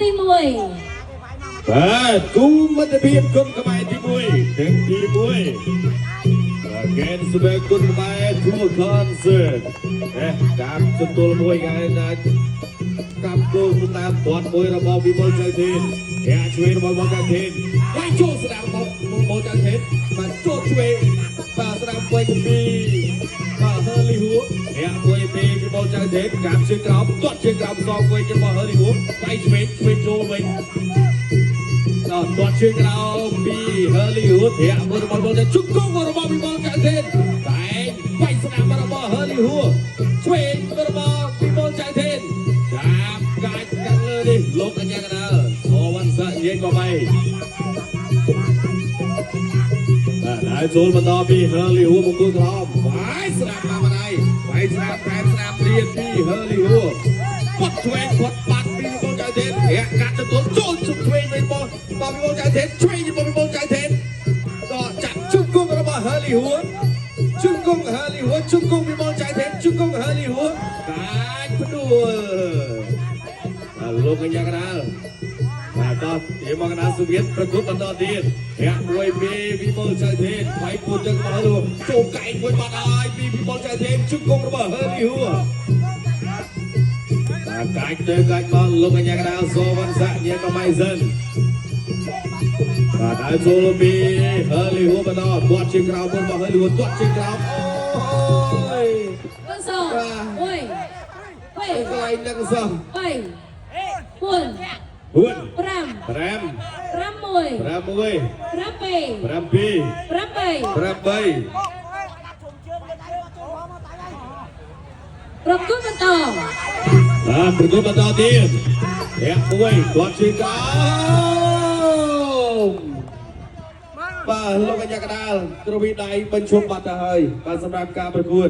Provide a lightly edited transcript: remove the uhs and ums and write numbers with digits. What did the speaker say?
ទី1បាទគូមិត្តភាពគុណខ្មែរទី1ទាំងទី1កែនស្បែកគុណខ្មែរទូខនសឺតាមទទួលមួយថ្ងៃណាកម្មគោលតាមបាត់មួយរបស់វិបុលចៅធានអ្នកជួយរបស់មកចៅធានហើយចូលស្ដាប់មកចៅធានបាទចូលជួយបាទស្ដាប់វិញពីបាទហឺលីហួរអ្នកមួយពីវិបុលចៅធានកាប់ជើងក្រោមទាត់ជើងក្រោមសងវិញរបស់ហឺលីហួរបាយឆ្វេងចូលវិញដល់ទាត់ជើងក្រោមពីហឺលីហួរធាក់មួយរបស់វិបុលជង្គង់របស់វិបុលចៅធានតែបាយស្ដាប់របស់ហឺលីហួរឆ្វេងរបស់វិបុលចៅធានចាប់កាច់កាត់លើនេះលោកអញ្ញាកណ្ដាលអូវ៉ាន់សានិយាយក៏បីហើយចូលបន្តពីហឺលីហួរមកគូក្រោមបាយស្ដាប់តាមដៃបាយស្ដាប់តែស្ដាប់រៀនពីហឺលីហួរគាត់ឆ្វេងគាត់បាត់ពីវិបុលចៅធានរាក់កាត់ទទួលចូលឆ្វេងវិញបងវិបុលចៅធានឆ្វេងរបស់វិបុលចៅធានក៏ចាក់ជង្គង់របស់ហឺលីហួរជង្គង់ហឺលីហួរជង្គង់វិបុលចៅធានជង្គង់ហឺលីហួរកាច់ផ្ដួលលោកអញ្ញាកណ្ដាលបាទតោះទីមកកណ្ដាលសូវៀតប្រកួតបន្តទៀតអ្នកមួយពីវិបុលចៅធានវាយគួតទឹករបស់លោកចូលកែងមួយបាត់ហើយពីវិបុលចៅធានជង្គង់របស់ហឺលីហួរបាទកាច់ទៅកាច់មកលោកអញ្ញាកណ្ដាលសូវ៉ាន់សាក់ញ៉ែក៏ម៉ៃសិនបាទហើយចូលពីហឺលីហួរបន្តគាត់ជើងក្រោមរបស់ហឺលីហួរគាត់ជើងក្រោមអូយកន្សង1 2 កន្លែងនឹងសោះ3 4 4 5 5 6 7 7 8 ប្រគួតបន្ត ប្រកួតបន្តទៀតអ្នកមួយគាត់ជើងក្រោមបាទលោកអញ្ញាកណ្ដាលទ្រវីដៃបញ្ឈប់បាត់ទៅហើយបាទសម្រាប់ការប្រកួត